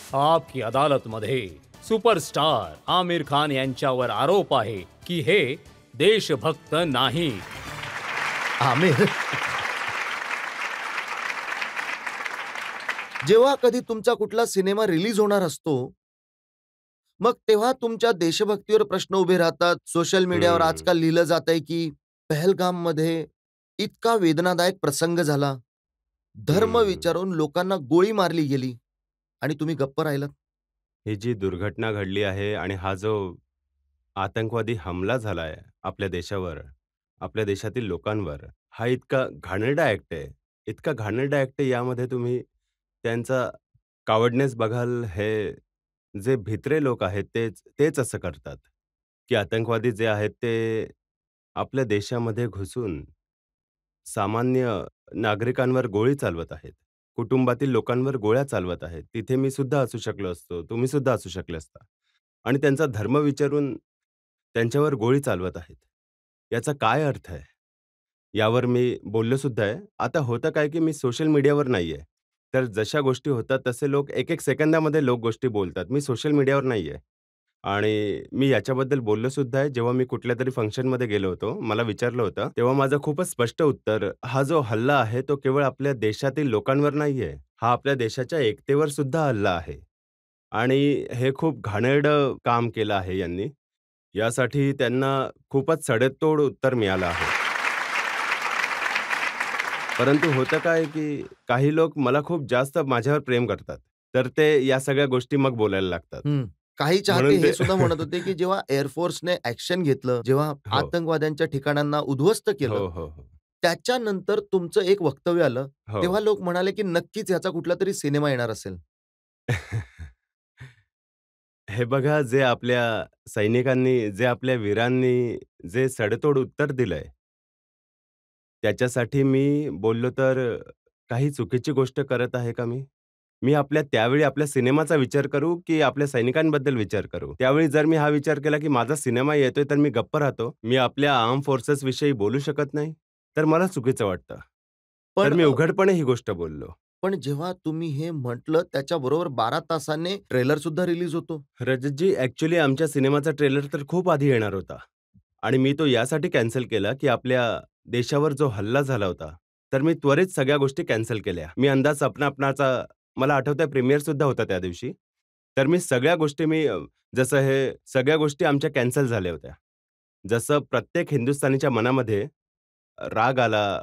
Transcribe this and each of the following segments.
आपकी अदालतमध्ये सुपरस्टार आमिर खान यांच्यावर आरोप आहे की हे देशभक्त नाही. आमिर, जेव्हा कधी तुमचा कुठला सिनेमा रिलीज होणार असतो, मग तेव्हा तुमच्या देशभक्तीवर प्रश्न उभे राहतात. सोशल मीडियावर आजकाल लिहिलं जातंय की पहलगाम मध्ये इतका वेदनादायक प्रसंग झाला, धर्म विचारून लोकांना गोळी मारली गेली आणि तुम्ही गप्प राहिलात. ही जी दुर्घटना घडली आहे आणि हा जो आतंकवादी हमला झालाय आपल्या देशावर, आपल्या देशातील लोकांवर, हा इतका घाणेरडा ॲक्ट आहे. इतका घाणेरडा ॲक्ट आहे, यामध्ये तुम्ही त्यांचा कावडनेस बघाल. हे जे भित्रे लोक आहेत तेच तेच असं करतात, की आतंकवादी जे आहेत ते आपल्या देशामध्ये घुसून सामान्य नागरिकांवर गोळी चालवत आहेत. कुटुंबातील लोकांवर गोळ्या चालवत आहेत. तिथे मी सुद्धा असू शकलो असतो, तुम्ही सुद्धा असू शकले असता. आणि त्यांचा धर्म विचारून त्यांच्यावर गोळी चालवत आहेत. याचा काय अर्थ आहे? यावर मी बोललो सुद्धा आहे. आता होतं काय, की मी सोशल मीडियावर नाहीये. तर जशा गोष्टी होतात तसे लोक 1-1 सेकंदामध्ये गोष्टी बोलतात. मी सोशल मीडियावर नाहीये. आणि मी याच्याबद्दल बोललो सुद्धा आहे. जेव्हा मी कुठल्यातरी फंक्शनमध्ये गेलो होतो, मला विचारलं होतं, तेव्हा माझं खूपच स्पष्ट उत्तर, हा जो हल्ला आहे तो केवळ आपल्या देशातील लोकांवर नाहीये. हा आपल्या देशाच्या एकतेवर सुद्धा हल्ला आहे. आणि हे खूप घाणेरडं काम केलं आहे यांनी. यासाठी त्यांना खूपच सडेतोड उत्तर मिळालं आहे. परंतु होतं काय, की काही लोक मला खूप जास्त माझ्यावर प्रेम करतात. तर ते या सगळ्या गोष्टी मग बोलायला लागतात. काही चाहते म्हणून हे सुद्धा म्हणत होते की जेव्हा एअरफोर्सने ऍक्शन घेतलं, जेव्हा हो. आतंकवाद्यांच्या ठिकाणांना उद्ध्वस्त हो, केलं, हो, हो. त्याच्यानंतर तुमचं एक वक्तव्य आलं. हो. तेव्हा लोक म्हणाले की नक्कीच याचा कुठलातरी सिनेमा येणार असेल. हे बघा, जे आपल्या सैनिकांनी, जे आपल्या वीरांनी जे सडेतोड उत्तर दिलंय, त्याच्यासाठी मी बोललो तर काही चुकीची गोष्ट करत आहे का मी? मी त्यावेळी आपल्या सिनेमाचा विचार करू, की आपल्या सैनिकांबद्दल विचार करू? त्यावेळी जर मी हा विचार केला, की माझा सिनेमा येतोय तर मी गप्प राहतो, मी आपल्या आर्म्ड फोर्सेस विषयी बोलू शकत नाही, तर मला चुकीचं वाटतं. पण तर मी उघडपणे ही गोष्ट बोललो. पण जेव्हा तुम्ही हे म्हटलं, त्याच्याबरोबर 12 तासाने ट्रेलर सुद्धा रिलीज होतो. रजतजी, ॲक्चुअली आमच्या सिनेमाचा ट्रेलर तर खूप आधी येणार होता आणि मी तो यासाठी कॅन्सल केला, की आपल्या देशावर जो हल्ला झाला होता, तर मी त्वरित सगळ्या गोष्टी कॅन्सल केल्या. मी अंदाज अपना अपनाचा, मला आठवतंय प्रीमियर सुद्धा होता त्या दिवशी. तर मी सगळ्या गोष्टी जसं हे सगळ्या गोष्टी आमच्या कॅन्सल झाल्या होत्या. जसं प्रत्येक हिंदुस्थानीच्या मनामध्ये राग आला,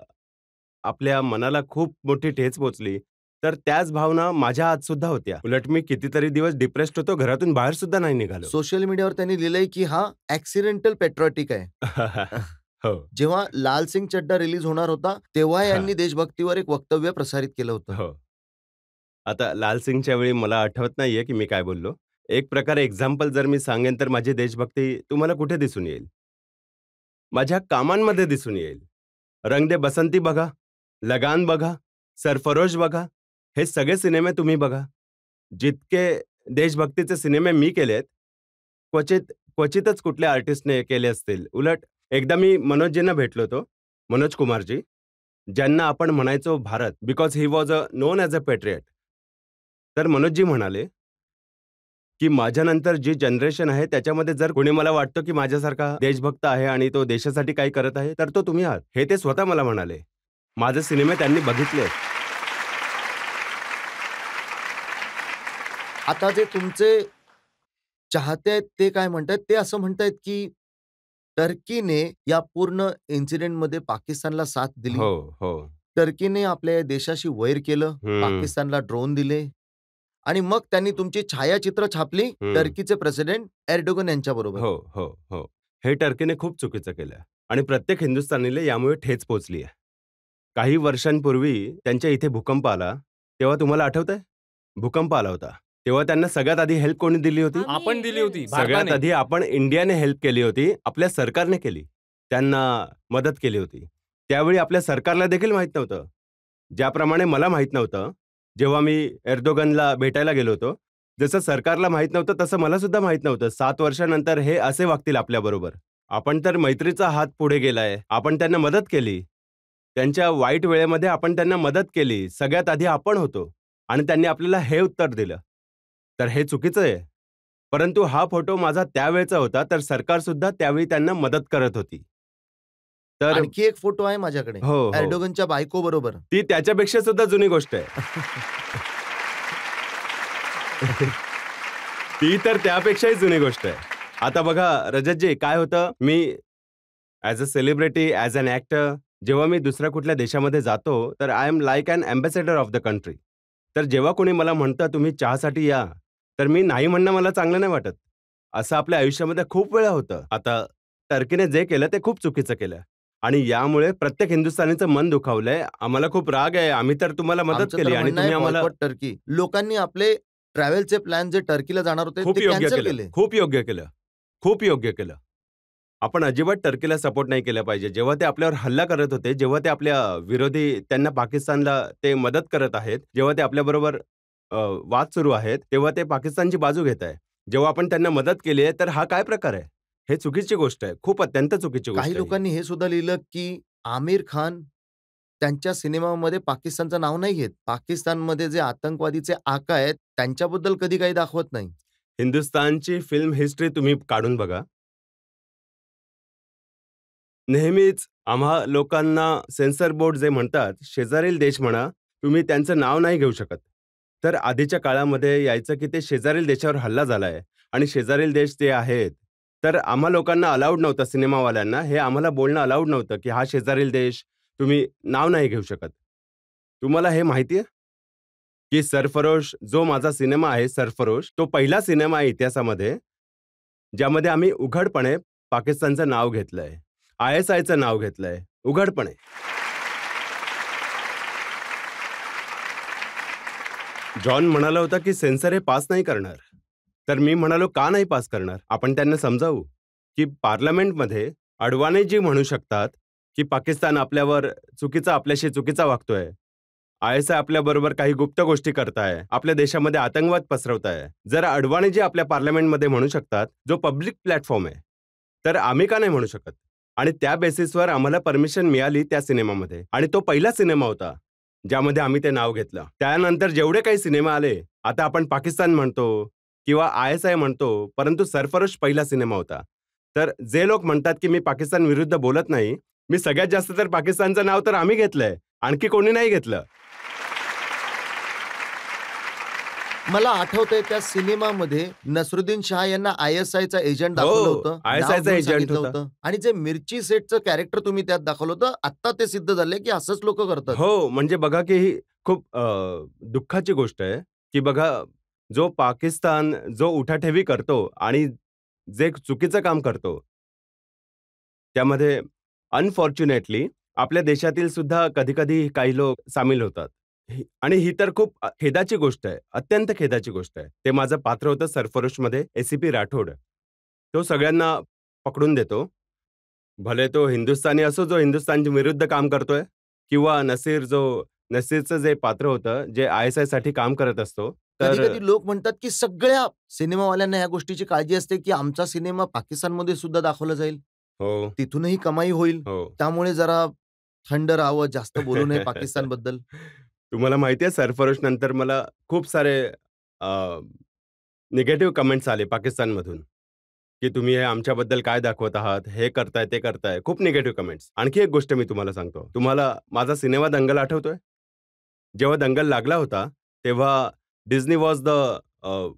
आपल्या मनाला खूप मोठी ठेच पोहोचली, तर त्याच भावना माझ्या आत सुद्धा होत्या. उलट मी कितीतरी दिवस डिप्रेस्ड होतो, घरातून बाहेर सुद्धा नाही निघालो. सोशल मीडियावर त्यांनी लिहिलंय की हा ॲक्सिडेंटल पॅट्रियोटिक आहे. हो. जेव्हा लाल सिंग चड्डा रिलीज होणार होता, तेव्हा यांनी हां. देशभक्तीवर एक वक्तव्य प्रसारित केलं होतं. हो. आता लाल सिंगच्या वेळी मला आठवत नाहीये, की मी काय बोललो. एक प्रकारे एक्झाम्पल जर मी सांगेन, तर माझी देशभक्ती तुम्हाला कुठे दिसून येईल? माझ्या कामांमध्ये दिसून येईल. रंग दे बसंती बघा, लगान बघा, सरफरोश बघा, हे सगळे सिनेमे तुम्ही बघा. जितके देशभक्तीचे सिनेमे मी केलेत, क्वचितच कुठल्या आर्टिस्टने केले असतील. उलट एकदा मी मनोजजींना भेटलो होतो, मनोज कुमारजी, ज्यांना आपण म्हणायचो Bharat, because he was non as a Patriot. तर मनोजजी म्हणाले, की माझ्यानंतर जी जनरेशन आहे त्याच्यामध्ये जर कोणी मला वाटतं, की माझ्यासारखा देशभक्त आहे आणि तो देशासाठी काही करत आहे, तर तो तुम्ही आहात. हे ते स्वतः मला म्हणाले. माझे सिनेमे त्यांनी बघितले. आता जे तुमचे चाहते आहेत ते काय म्हणतायत? ते असं म्हणतायत की टर्कीने या पूर्ण इन्सिडेंटमध्ये पाकिस्तानला साथ दिली. हो, हो. टर्कीने आपल्या देशाशी वैर केलं, हं, पाकिस्तानला ड्रोन दिले आणि मग त्यांनी तुमची छायाचित्र छापली हं. टर्कीचे प्रेसिडेंट एर्डोगन यांच्याबरोबर. हो, हो, हो. हे टर्कीने खूप चुकीचं केलं आणि प्रत्येक हिंदुस्थानीला यामुळे ठेच पोहोचली आहे. काही वर्षांपूर्वी त्यांच्या इथे भूकंप आला, तेव्हा तुम्हाला आठवतंय? भूकंप आला होता. तेव्हा त्यांना सगळ्यात आधी हेल्प कोणी दिली होती? आपण दिली होती सगळ्यात भारताने. आधी आपण इंडियाने हेल्प केली होती. आपल्या सरकारने केली. त्यांना मदत केली होती. त्यावेळी आपल्या सरकारला देखील माहीत नव्हतं. ज्याप्रमाणे मला माहीत नव्हतं, जेव्हा मी एर्दोगनला भेटायला गेलो होतो. जसं सरकारला माहीत नव्हतं, तसं मला सुद्धा माहीत नव्हतं. 7 वर्षानंतर हे असे वागतील आपल्याबरोबर. आपण तर मैत्रीचा हात पुढे गेलाय. आपण त्यांना मदत केली. त्यांच्या वाईट वेळेमध्ये आपण त्यांना मदत केली. सगळ्यात आधी आपण होतो आणि त्यांनी आपल्याला हे उत्तर दिलं. तर हे चुकीचं आहे. परंतु हा फोटो माझा त्यावेळचा होता, तर सरकार सुद्धा त्यावेळी त्यांना मदत करत होती. तर आणखी एक फोटो आहे माझ्याकडे हो, हो. एर्डोगनच्या बायको बरोबर. ती त्याच्यापेक्षा सुद्धा जुनी गोष्ट आहे. ती तर त्यापेक्षाही जुनी गोष्ट आहे. आता बघा रजतजी, काय होतं, मी as a celebrity, as an actor, जेव्हा मी दुसऱ्या कुठल्या देशामध्ये जातो, तर I am like an ambassador of the country. तर जेव्हा कोणी मला म्हणतं, तुम्ही चहासाठी या, तर मी नाही म्हणणं मला चांगलं नाही वाटत. असं आपल्या आयुष्यामध्ये खूप वेळा होतं. आता टर्कीने जे केलं ते खूप चुकीचं केलं आणि यामुळे प्रत्येक हिंदुस्थानीचं मन दुखावलंय. आम्हाला खूप राग आहे. आम्ही तर तुम्हाला मदत आमचं केली तर आणि म्हणणं तुम्ही आहे आम्हाला boycott टर्की. लोकांनी आपले ट्रॅव्हलचे प्लॅन जे टर्कीला जाणार होते खूप ते योग्य कॅन्सल केलं. केले. खूप योग्य केलं. खूप योग्य केलं. आपण अजिबात टर्कीला सपोर्ट नाही केला पाहिजे. जेव्हा ते आपल्यावर हल्ला करत होते, जेव्हा ते आपल्या विरोधी त्यांना पाकिस्तानला ते मदत करत आहेत, जेव्हा ते आपल्याबरोबर वाद सुरू आहेत, तेव्हा ते पाकिस्तानची बाजू घेत आहे. जेव्हा आपण त्यांना मदत केली आहे, तर हा काय प्रकार आहे? हे चुकीची गोष्ट आहे. खूप अत्यंत चुकीची गोष्ट काही आहे ही. लोकांनी हे सुद्धा लिहिलं की आमिर खान त्यांच्या सिनेमामध्ये पाकिस्तानचं नाव नाही घेत. पाकिस्तानमध्ये जे आतंकवादीचे आका आहेत त्यांच्याबद्दल कधी काही दाखवत नाही. हिंदुस्थानची फिल्म हिस्ट्री तुम्ही काढून बघा. नेहमीच आम्हा लोकांना सेन्सर बोर्ड जे म्हणतात, शेजारील देश म्हणा, तुम्ही त्यांचं नाव नाही घेऊ शकत. तर आधीच्या काळामध्ये यायचं की ते शेजारील देशावर हल्ला झालाय आणि शेजारील देश जे आहेत, तर आम्हा लोकांना अलाउड नव्हतं, सिनेमावाल्यांना हे आम्हाला बोलणं अलाउड नव्हतं की हा शेजारील देश तुम्ही नाव नाही घेऊ शकत. तुम्हाला हे माहिती आहे? की सरफरोश जो माझा सिनेमा आहे सरफरोश, तो पहिला सिनेमा आहे इतिहासामध्ये, ज्यामध्ये आम्ही उघडपणे पाकिस्तानचं नाव घेतलंय. ISIचं नाव घेतलंय उघडपणे. जॉन म्हणाला होता की सेन्सर हे पास नाही करणार. तर मी म्हणालो का नाही पास करणार? आपण त्यांना समजावू की पार्लमेंटमध्ये अडवाणीजी म्हणू शकतात की पाकिस्तान आपल्याशी चुकीचा वागतोय. ISI आपल्याबरोबर काही गुप्त गोष्टी करताय, आपल्या देशामध्ये आतंकवाद पसरवताय. जर अडवाणीजी आपल्या पार्लमेंटमध्ये म्हणू शकतात, जो पब्लिक प्लॅटफॉर्म आहे, तर आम्ही का नाही म्हणू शकत? आणि त्या बेसिसवर आम्हाला परमिशन मिळाली त्या सिनेमामध्ये आणि तो पहिला सिनेमा होता, ज्यामध्ये आम्ही ते नाव घेतलं. त्यानंतर जेवढे काही सिनेमा आले, आता आपण पाकिस्तान म्हणतो किंवा ISI म्हणतो, परंतु सरफरोश पहिला सिनेमा होता. तर जे लोक म्हणतात की मी पाकिस्तान विरुद्ध बोलत नाही, मी सगळ्यात जास्त तर पाकिस्तानचं नाव तर आम्ही घेतलंय, आणखी कोणी नाही घेतलं. मला आठवतंय त्या सिनेमामध्ये नसरुद्दीन शाह यांना ISIचा एजंट दाखवलं हो, होतं. ISI चा नाव घेऊन एजंट सांगितलं होता. होतं. आणि जे मिर्ची सेटचं कॅरेक्टर तुम्ही त्यात दाखवलं होतं, आत्ता ते सिद्ध झालंय की असंच लोकं करतात. हो, म्हणजे बघा की ही खूप दुःखाची गोष्ट आहे, की बघा जो पाकिस्तान जो उठाठेवी करतो आणि जे चुकीचं काम करतो, त्यामध्ये अनफॉर्च्युनेटली आपल्या देशातील सुद्धा कधी-कधी काही लोक सामील होतात. आणि ही तर खूप खेदाची गोष्ट आहे, अत्यंत खेदाची गोष्ट आहे. ते माझं पात्र होतं सरफरोशमध्ये ACP राठोड. तो सगळ्यांना पकडून देतो. भले तो हिंदुस्थानी असो, जो हिंदुस्थान विरुद्ध काम करतोय किंवा नसीरचं जे पात्र होतं, जे ISIसाठी काम करत असतो. तर कधी-कधी लोक म्हणतात की सगळ्या सिनेमावाल्यांना या गोष्टीची काळजी असते की आमचा सिनेमा पाकिस्तानमध्ये सुद्धा दाखवला जाईल. हो, तिथूनही कमाई होईल. हो. त्यामुळे जरा थंड राहावं, जास्त बोलू नये पाकिस्तानबद्दल. तुम्हाला माहिती आहे सरफरोश नंतर मला खूप सारे निगेटिव्ह कमेंट्स आले पाकिस्तानमधून, की तुम्ही हे आमच्याबद्दल काय दाखवत आहात, हे करताय, ते करताय. खूप निगेटिव्ह कमेंट्स. आणखी एक गोष्ट मी तुम्हाला सांगतो. तुम्हाला माझा सिनेमा दंगल आठवतोय? जेव्हा दंगल लागला होता, तेव्हा Disney was the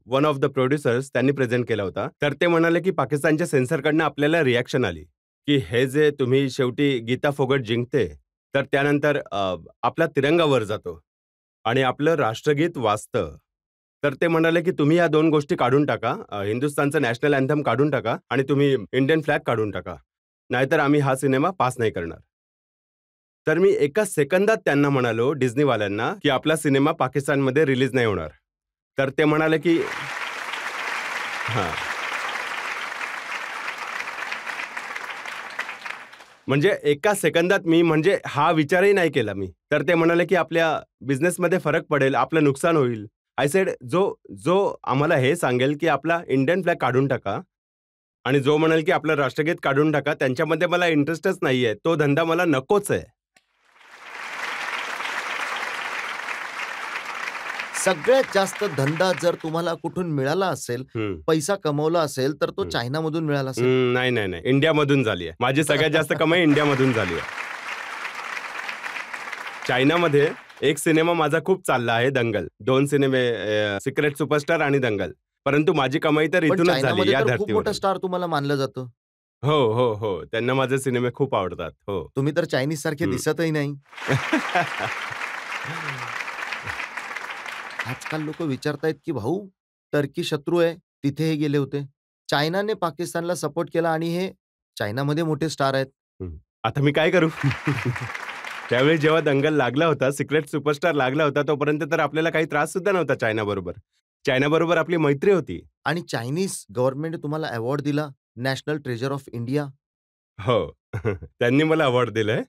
one of the producers त्यांनी प्रेझेंट केला होता. तर ते म्हणाले, की पाकिस्तानच्या सेन्सरकडनं आपल्याला रिएक्शन आली, की हे जे तुम्ही शेवटी गीता फोगट जिंकते, तर त्यानंतर आपला तिरंगा वर जातो आणि आपलं राष्ट्रगीत वाजतं. तर ते म्हणाले, की तुम्ही या 2 गोष्टी काढून टाका. हिंदुस्थानचं नॅशनल अँथम काढून टाका आणि तुम्ही इंडियन फ्लॅग काढून टाका. नाहीतर आम्ही हा सिनेमा पास नाही करणार. तर मी एका सेकंदात त्यांना म्हणालो डिझनीवाल्यांना, की आपला सिनेमा पाकिस्तानमध्ये रिलीज नाही होणार. तर ते म्हणाले, की हां. म्हणजे एका सेकंदात मी म्हणजे हा विचारही नाही केला मी. तर ते म्हणाले, की आपल्या बिझनेसमध्ये फरक पडेल, आपलं नुकसान होईल. आय सेड जो आम्हाला हे सांगेल, की आपला इंडियन फ्लॅग काढून टाका आणि जो म्हणेल, की आपलं राष्ट्रगीत काढून टाका, त्यांच्यामध्ये मला इंटरेस्टच नाहीये. तो धंदा मला नकोच आहे. सगळ्यात जास्त धंदा जर तुम्हाला कुठून मिळाला असेल, पैसा कमवला असेल, तर तो चायनामधून मिळाला असेल. नाही नाही नाही, इंडियामधून झाली आहे. माझी सगळ्यात जास्त कमाई इंडियामधून झाली आहे. चायनामध्ये एक सिनेमा माझा खूप चालला आहे, दंगल. 2 सिनेमे, सिक्रेट सुपरस्टार आणि दंगल. परंतु माझी कमाई तर पण इथूनच झाली, चायनामध्ये या तर खूप धर्तीवर. मोठा स्टार तुम्हाला मानलं जातं. हो हो हो, त्यांना माझे सिनेमे खूप आवडतात. हो. तुम्ही तर चायनीज सारखे दिसतही नाही. आजकाल लोक विचारतायत की भाऊ, टर्की शत्रू आहे, तिथे हे गेले होते. चायनाने पाकिस्तानला सपोर्ट केला आणि हे चायनामध्ये मोठे स्टार आहेत. आता मी काय करू? त्यावेळी जेव्हा दंगल लागला होता, सिक्रेट सुपरस्टार लागला होता, तोपर्यंत तर आपल्याला काही त्रास सुद्धा नव्हता चायनाबरोबर. चायनाबरोबर आपली मैत्री होती. आणि चायनीज गव्हर्नमेंटने तुम्हाला अवॉर्ड दिला, नॅशनल ट्रेजर ऑफ इंडिया. हो. त्यांनी मला अवॉर्ड दिलंय,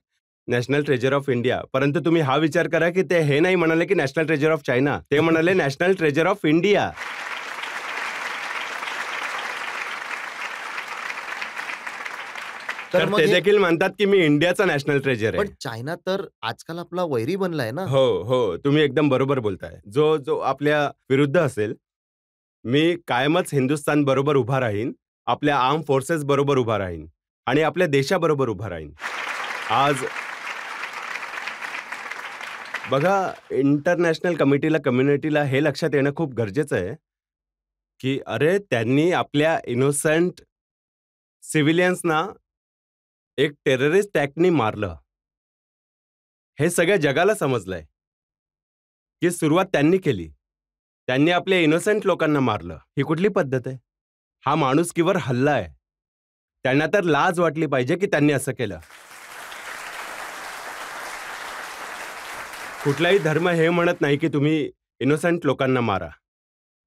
नॅशनल ट्रेजर ऑफ इंडिया. परंतु तुम्ही हा विचार करा की ते हे नाही म्हणाले की नॅशनल ट्रेजर ऑफ चायना, ते म्हणाले नॅशनल ट्रेजर ऑफ इंडिया. तर ते देखील म्हणतात की मी इंडियाचा नॅशनल ट्रेजर आहे. पण चायना तर आजकाल आपला वैरी बनलाय ना. हो हो, तुम्ही एकदम बरोबर बोलताय. जो जो आपल्या विरुद्ध असेल, मी कायमच हिंदुस्थान बरोबर उभा राहीन, आपल्या आर्म फोर्सेस बरोबर उभा राहीन आणि आपल्या देशाबरोबर उभा राहीन. आज बघा, इंटरनॅशनल कम्युनिटीला हे लक्षात येणं खूप गरजेचं आहे की अरे, त्यांनी आपल्या इनोसंट सिव्हिलियन्सना एक टेररिस्ट ॲक्टनी मारलं. हे सगळ्या जगाला समजलंय की सुरुवात त्यांनी केली. त्यांनी आपल्या इनोसंट लोकांना मारलं. ही कुठली पद्धत आहे? हा माणुसकीवर हल्ला आहे. त्यांना तर लाज वाटली पाहिजे की त्यांनी असं केलं. कुठलाही धर्म हे म्हणत नाही की तुम्ही इनोसंट लोकांना मारा.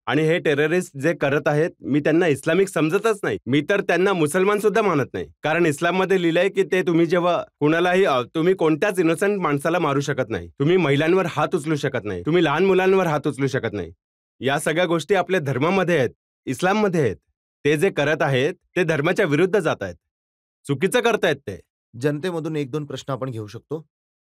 आणि हे टेररिस्ट जे करत आहेत, मी त्यांना इस्लामिक समजतच नाही. मी तर त्यांना मुसलमान सुद्धा मानत नाही. कारण इस्लाममध्ये लिहिलंय की ते तुम्ही जेव्हा कुणालाही तुम्ही कोणत्याच इनोसंट माणसाला मारू शकत नाही. तुम्ही महिलांवर हात उचलू शकत नाही. तुम्ही लहान मुलांवर हात उचलू शकत नाही. या सगळ्या गोष्टी आपल्या धर्मामध्ये आहेत, इस्लाममध्ये आहेत. ते जे करत आहेत ते धर्माच्या विरुद्ध जात आहेत, चुकीचं करतायत ते. जनतेमधून 1-2 प्रश्न आपण घेऊ शकतो.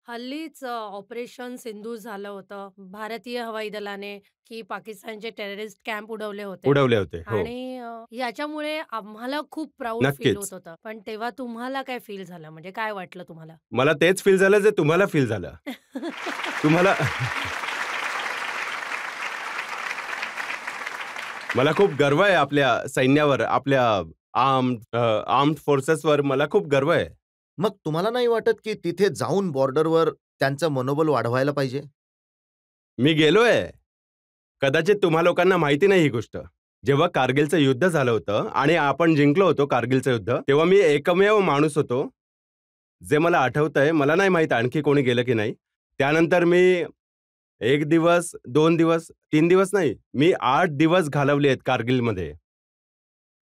हल्लीच ऑपरेशन सिंधूर झालं होतं. भारतीय हवाई दलाने की पाकिस्तानचे टेररिस्ट कॅम्प उडवले होते उडवले होते. हो, आणि याच्यामुळे आम्हाला खूप प्राऊड फील नक्कीच. होत होतं. पण तेव्हा तुम्हाला काय फील झालं? म्हणजे काय वाटलं तुम्हाला? मला तेच फील झालं जे तुम्हाला फील झालं. तुम्हाला मला खूप गर्व आहे आपल्या सैन्यावर, आपल्या आर्म्ड फोर्सेसवर मला खूप गर्व आहे. मग तुम्हाला नाही वाटत की तिथे जाऊन बॉर्डरवर त्यांचं मनोबल वाढवायला पाहिजे? मी गेलोय. कदाचित तुम्हा लोकांना माहिती नाही ही गोष्ट. जेव्हा कारगिलचं युद्ध झालं होतं आणि आपण जिंकलो होतो कारगिलचं युद्ध, तेव्हा मी एकमेव माणूस होतो, जे मला आठवतंय. मला नाही माहित आणखी कोणी गेलं की नाही. त्यानंतर मी 1 दिवस, 2 दिवस, 3 दिवस नाही, मी 8 दिवस घालवले आहेत कारगिलमध्ये.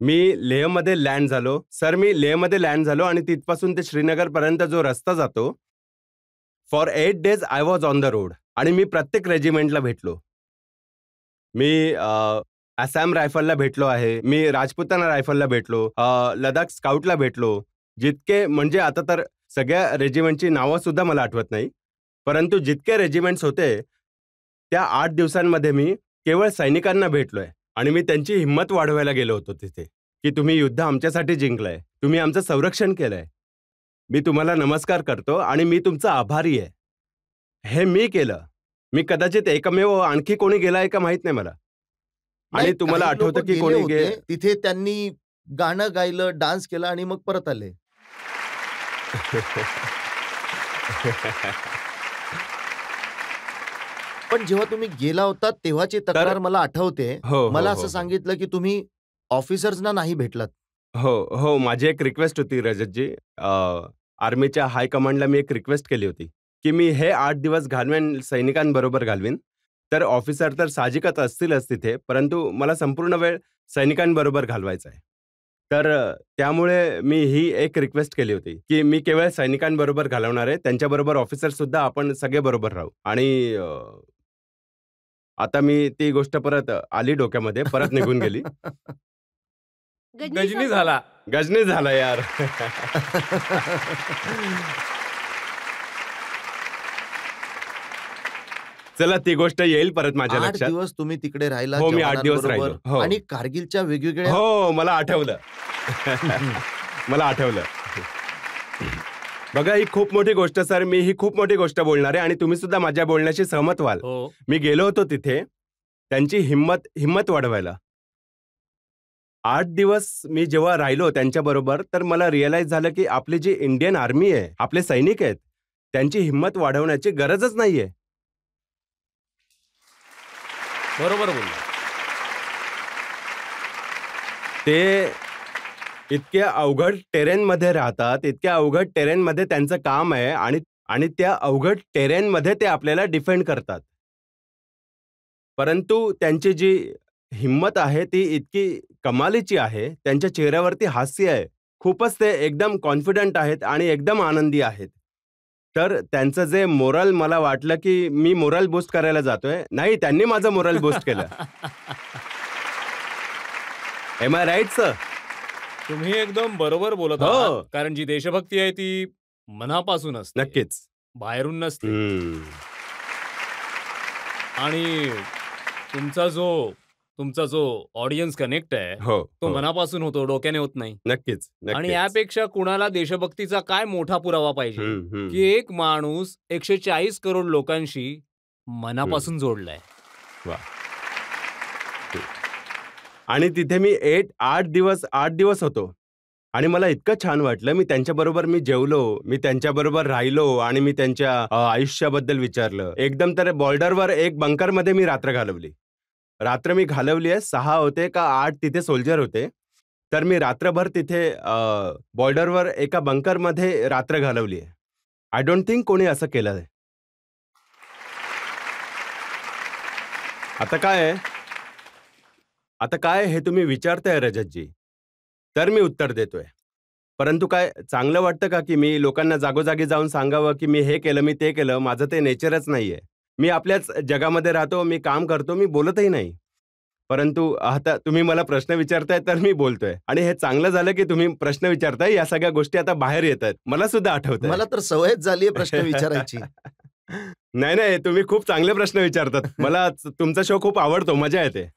मी लेहमध्ये लँड झालो. सर, मी लेहमध्ये लँड झालो आणि तिथपासून ते श्रीनगरपर्यंत जो रस्ता जातो, for 8 days I was on the road. आणि मी प्रत्येक रेजिमेंटला भेटलो. मी आसाम रायफलला भेटलो आहे, मी राजपुताना रायफलला भेटलो, लडाख स्काउटला भेटलो. जितके म्हणजे आता तर सगळ्या रेजिमेंटची नावं सुद्धा मला आठवत नाही, परंतु जितके रेजिमेंट्स होते त्या 8 दिवसांमध्ये मी केवळ सैनिकांना भेटलोय आणि मी त्यांची हिंमत वाढवायला गेलो होतो तिथे, की तुम्ही युद्ध आमच्यासाठी जिंकलंय, तुम्ही आमचं संरक्षण केलंय, मी तुम्हाला नमस्कार करतो आणि मी तुमचा आभारी आहे. हे मी केलं. मी कदाचित एकमेव, आणखी कोणी गेलाय का माहित नाही मला. आणि नाही, तुम्हाला काही लोकं आठवतं की गेले कोणी होते, तिथे त्यांनी गाणं गायलं, डान्स केला आणि मग परत आले. पण जेव्हा तुम्ही गेला होता तेव्हाची तक्रार मला आठवते. हो, मला हो, असं हो. सांगितलं की तुम्ही ऑफिसर्सना नाही भेटलात. हो हो, माझी एक रिक्वेस्ट होती रजतजी. आर्मीच्या हाय कमांडला मी एक रिक्वेस्ट केली होती की मी हे 8 दिवस घालवेन, सैनिकांबरोबर घालवीन. तर ऑफिसर तर साहजिकच असतीलच तिथे, परंतु मला संपूर्ण वेळ सैनिकांबरोबर घालवायचा आहे. तर त्यामुळे मी ही एक रिक्वेस्ट केली होती की मी केवळ सैनिकांबरोबर घालवणार आहे, त्यांच्याबरोबर ऑफिसर सुद्धा आपण सगळे बरोबर राहू. आणि आता मी ती गोष्ट परत आली डोक्यामध्ये, परत निघून गेली. गजनी झाला. गजनी झाला यार. चला ती गोष्ट येईल परत माझ्या 8 लक्षात. दिवस तुम्ही तिकडे राहिला हो, मी 8 दिवस जवानांबरोबर राहिलो. हो. आणि कारगिलच्या वेगवेगळ्या हो, मला आठवलं. मला आठवलं. बघा, ही खूप मोठी गोष्ट सर, मी ही खूप मोठी गोष्ट बोलणार आहे आणि तुम्ही सुद्धा माझ्या बोलण्याशी सहमत व्हाल. हो. मी गेलो होतो तिथे त्यांची हिम्मत वाढवायला. 8 दिवस मी जेव्हा राहिलो त्यांच्याबरोबर, तर मला रिअलाइज झालं की आपली जी इंडियन आर्मी आहे, आपले सैनिक आहेत, त्यांची हिम्मत वाढवण्याची गरजच नाहीये. बरोबर बोलला. ते इतक्या अवघड टेरेनमध्ये राहतात, इतक्या अवघड टेरेनमध्ये त्यांचं काम आहे आणि त्या अवघड टेरेनमध्ये ते आपल्याला डिफेंड करतात. परंतु त्यांची जी हिम्मत आहे ती इतकी कमालीची आहे, त्यांच्या चेहऱ्यावरती हास्य आहे. खूपच ते एकदम कॉन्फिडंट आहेत आणि एकदम आनंदी आहेत. तर त्यांचं जे मोरल, मला वाटलं की मी मोरल बूस्ट करायला जातोय. नाही, त्यांनी माझं मोरल बूस्ट केलं. Am I right sir? तुम्ही एकदम बरोबर बोलत हो. आहात. कारण जी देशभक्ती आहे ती मनापासून असते, नक्कीच. बाहेरून नसते. हम्म. आणि तुमचा जो ऑडियन्स कनेक्ट आहे हो, तो हो. मनापासून होतो, डोक्याने होत नाही. नक्कीच, आणि नक्कीच. यापेक्षा कुणाला देशभक्तीचा काय मोठा पुरावा पाहिजे हम्म, हम्म. की एक माणूस 140 करोड लोकांशी मनापासून जोडलाय. वा. आणि तिथे मी 8 दिवस होतो आणि मला इतकं छान वाटलं. मी त्यांच्याबरोबर जेवलो, मी त्यांच्याबरोबर राहिलो आणि मी त्यांच्या आयुष्याबद्दल विचारलं. एकदम तर बॉर्डरवर एक बंकरमध्ये मी रात्र घालवली. मी घालवली आहे. 6 होते का 8 तिथे सोल्जर होते. तर मी रात्रभर तिथे बॉर्डरवर एका बंकरमध्ये रात्र घालवली आहे. आय डोंट थिंक कोणी असं केलं आहे. आता काय हे तुम्ही विचारताय रजतजी, तर मी उत्तर देतोय. परंतु काय चांगलं वाटतं का की मी लोकांना जागोजागी जाऊन सांगावं की मी हे केलं, मी ते केलं? माझं ते नेचरच नाहीये. मी आपल्याच जगामध्ये राहतो, मी काम करतो, मी बोलतही नाही. परंतु आता तुम्ही मला प्रश्न विचारताय तर मी बोलतोय. आणि हे चांगलं झालं की तुम्ही प्रश्न विचारताय. या सगळ्या गोष्टी आता बाहेर येत आहेत. मला सुद्धा आठवतंय. मला तर सवयच झालीये प्रश्न विचारायची. नाही, तुम्ही खूप चांगले प्रश्न विचारतात. मला तुमचा शो खूप आवडतो, मजा येते.